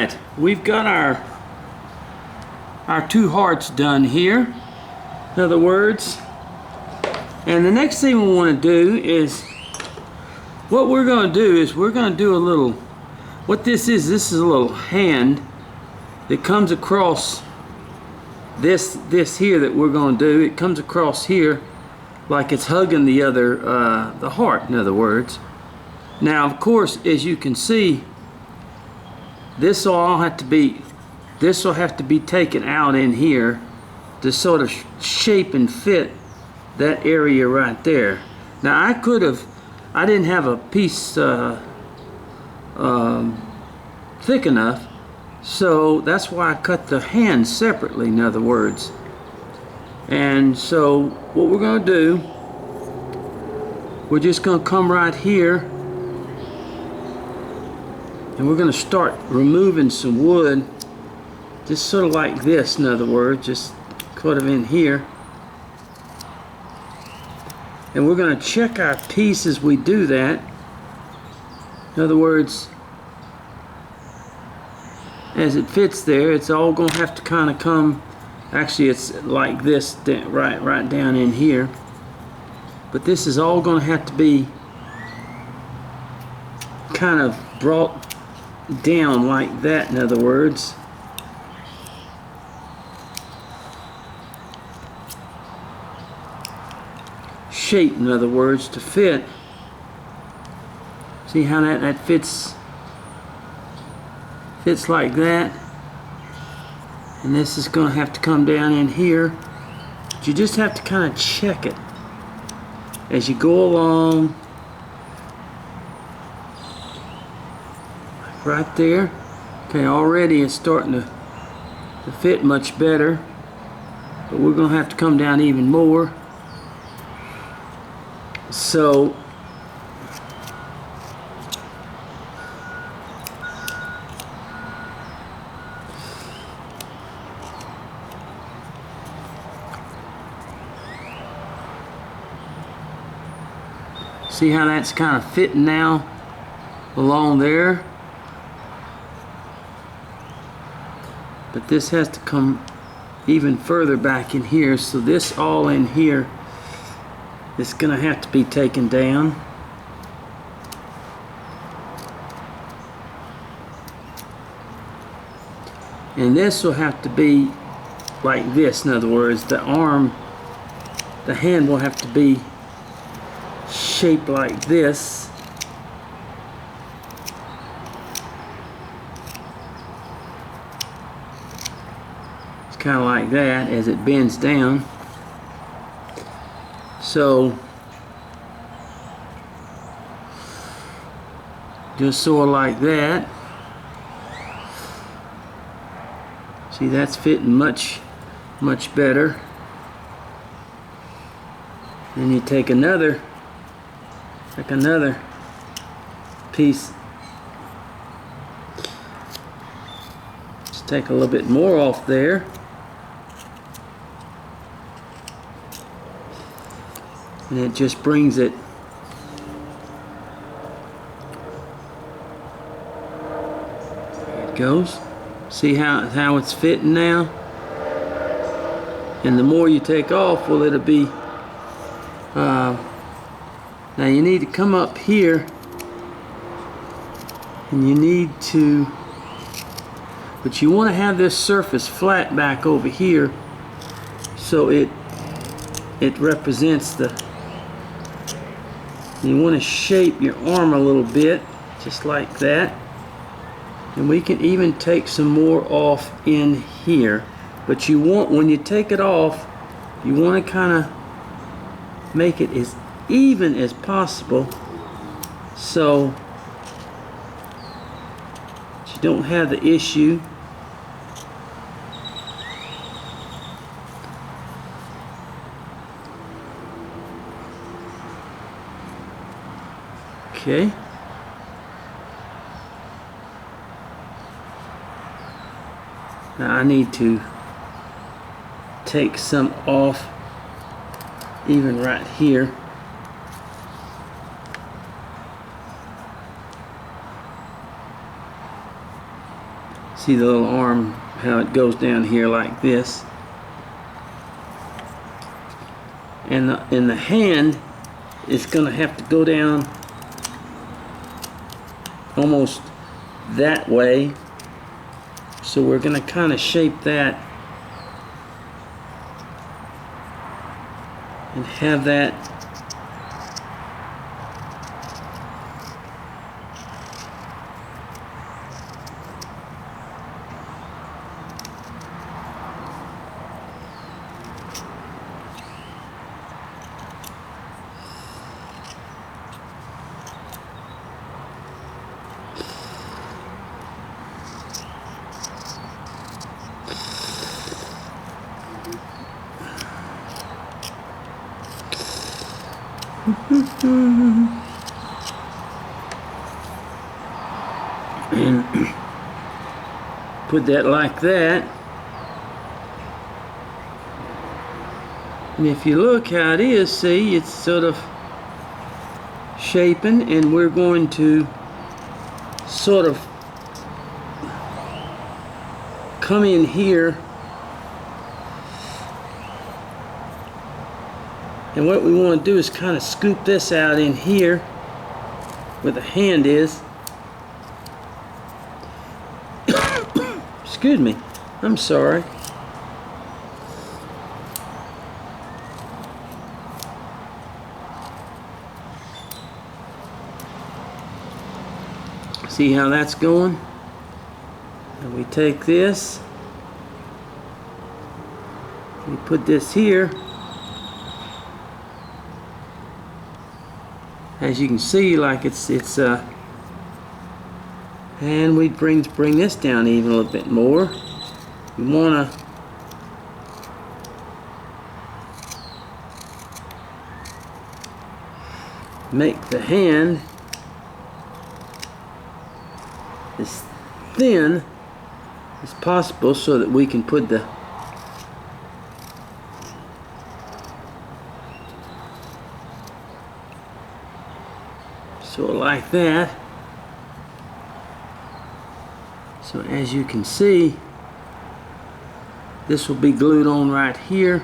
right, we've got our two hearts done here, in other words. And the next thing we want to do is, what we're going to do is we're going to do a little, what this is a little hand that comes across this here that we're going to do. It comes across here like it's hugging the other, the heart, in other words. Now, of course, as you can see, this will have to be taken out in here to sort of shape and fit that area right there. Now, I didn't have a piece thick enough, so that's why I cut the hand separately, in other words. And so what we're going to do, we're just going to come right here and we're going to start removing some wood, just sort of like this, in other words, just sort of in here. And we're going to check our piece as we do that. In other words, as it fits there, it's all going to have to kind of come, actually it's like this, right down in here. But this is all going to have to be kind of brought down like that, in other words. Shape, in other words, to fit. See how that fits like that. And this is going to have to come down in here. But you just have to kind of check it as you go along. Right there. Okay, already it's starting to fit much better, but we're going to have to come down even more. So see how that's kind of fitting now along there. But this has to come even further back in here, so this all in here is going to have to be taken down. And this will have to be like this, in other words, the hand will have to be shaped like this. Kind of like that as it bends down. So just sort of like that. See, that's fitting much better. Then you take another piece. Just take a little bit more off there. And it just brings it there. It goes. See how it's fitting now? And the more you take off, well, it'll be now you need to come up here and you need to, but you want to have this surface flat back over here so it represents the, you want to shape your arm a little bit, just like that. And we can even take some more off in here. But you want, when you take it off, you want to kind of make it as even as possible so that you don't have the issue. Okay. Now I need to take some off even right here. See the little arm, how it goes down here like this. And the hand is going to have to go down almost that way. So we're going to kind of shape that and have that and put that like that. And if you look how it is, see, it's sort of shaping, and we're going to sort of come in here. And what we want to do is kind of scoop this out in here where the hand is. Excuse me, I'm sorry. See how that's going? And we take this, we put this here. As you can see, like it's and we bring this down even a little bit more. We want to make the hand as thin as possible so that we can put the like that. So as you can see, this will be glued on right here.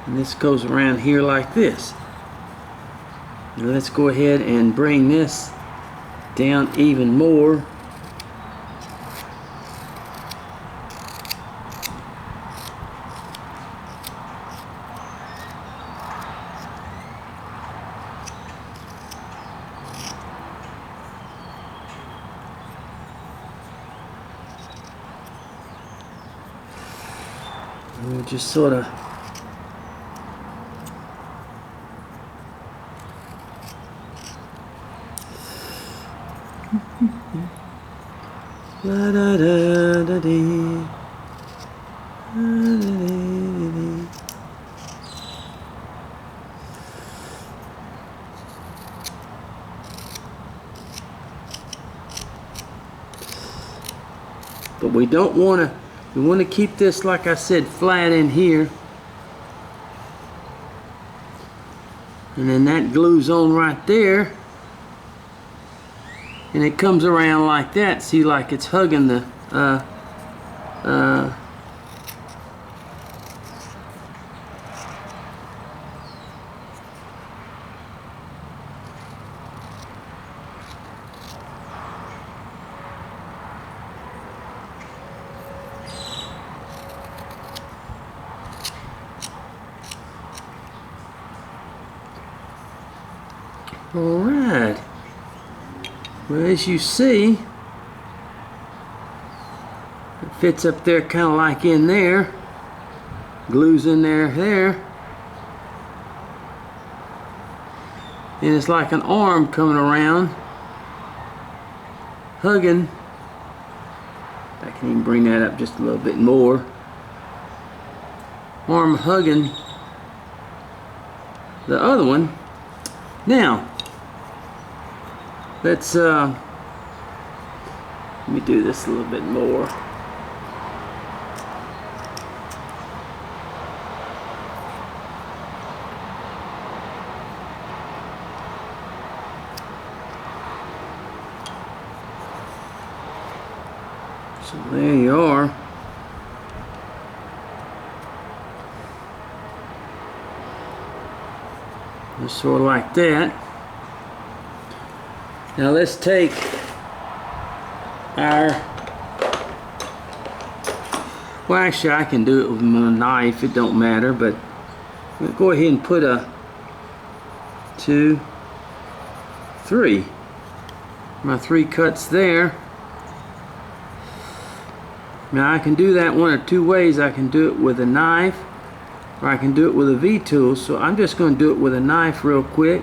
And this goes around here like this. Now let's go ahead and bring this down even more. And we'll just sort of la da da da dee. But we don't want to, we want to keep this, like I said, flat in here. And then that glues on right there. And it comes around like that. See, like it's hugging the all right. Well, as you see, it fits up there kind of like in there, glues in there, and it's like an arm coming around, hugging. I can even bring that up just a little bit more. Arm hugging the other one. Now, let's let me do this a little bit more. So there you are. Just sort of like that. Now let's take our, well actually I can do it with my knife, it don't matter, but we'll go ahead and put a 2, 3. My 3 cuts there. Now I can do that one of 2 ways. I can do it with a knife, or I can do it with a V-tool. So I'm just going to do it with a knife real quick.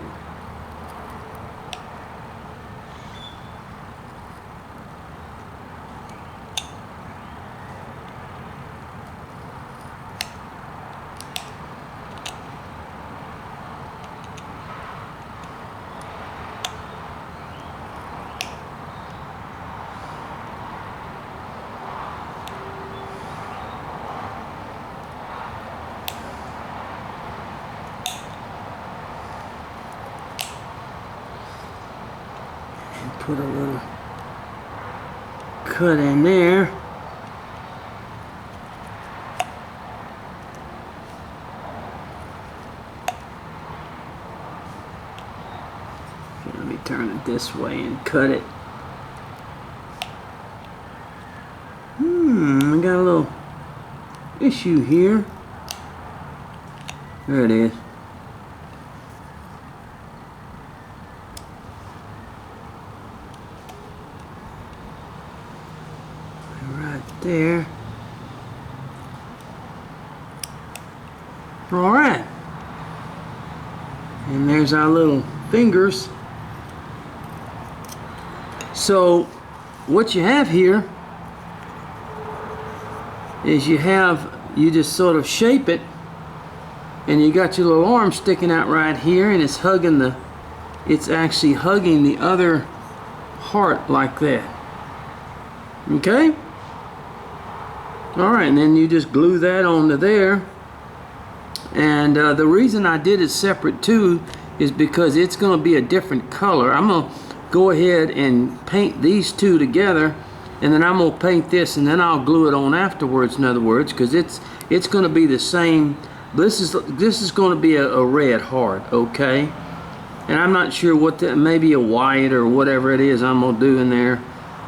Put a little cut in there. Okay, let me turn it this way and cut it. I got a little issue here. There it is. There. All right. And there's our little fingers. So what you have here is you just sort of shape it, and you got your little arm sticking out right here, and it's actually hugging the other heart like that. Okay? Alright, and then you just glue that onto there. And the reason I did it separate too is because it's going to be a different color. I'm going to go ahead and paint these two together, and then I'm going to paint this, and then I'll glue it on afterwards, in other words, because it's going to be the same. This is going to be a red heart, okay? And I'm not sure what that, maybe a white or whatever it is I'm going to do in there.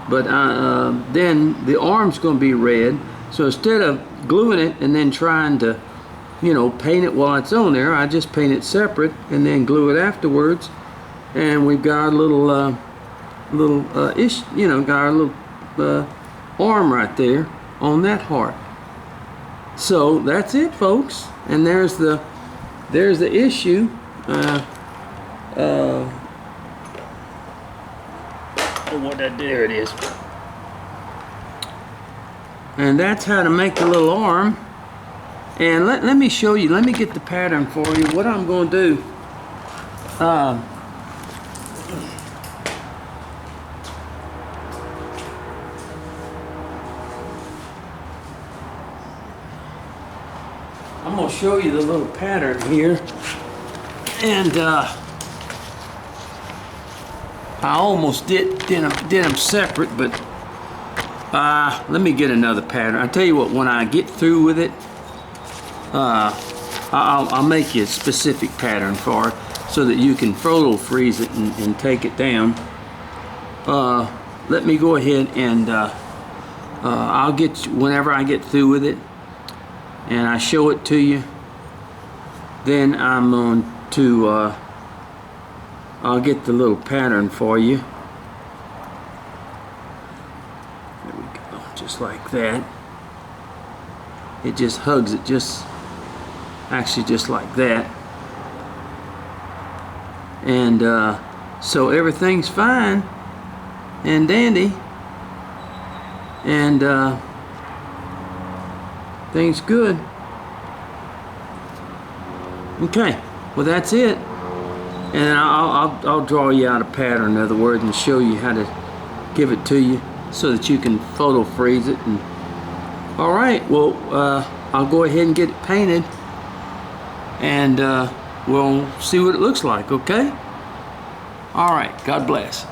But then the arm's going to be red. So instead of gluing it and then trying to, you know, paint it while it's on there, I just paint it separate and then glue it afterwards. And we've got a little, got our little arm right there on that heart. So that's it, folks. And there's the issue. There it is. And that's how to make the little arm. And let me show you, let me get the pattern for you. What I'm going to do, I'm going to show you the little pattern here. And I almost did them separate, but let me get another pattern. I tell you what, when I get through with it, I'll make you a specific pattern for it so that you can photo freeze it and take it down. Let me go ahead and I'll get you, whenever I get through with it and I show it to you, then I'm going to I'll get the little pattern for you. There we go, just like that. It just hugs it, actually just like that. And so everything's fine and dandy, and things good. Okay, well that's it. And I'll draw you out a pattern, in other words, and show you how to give it to you so that you can photo freeze it. And all right, well, I'll go ahead and get it painted, and we'll see what it looks like. Okay. All right, God bless.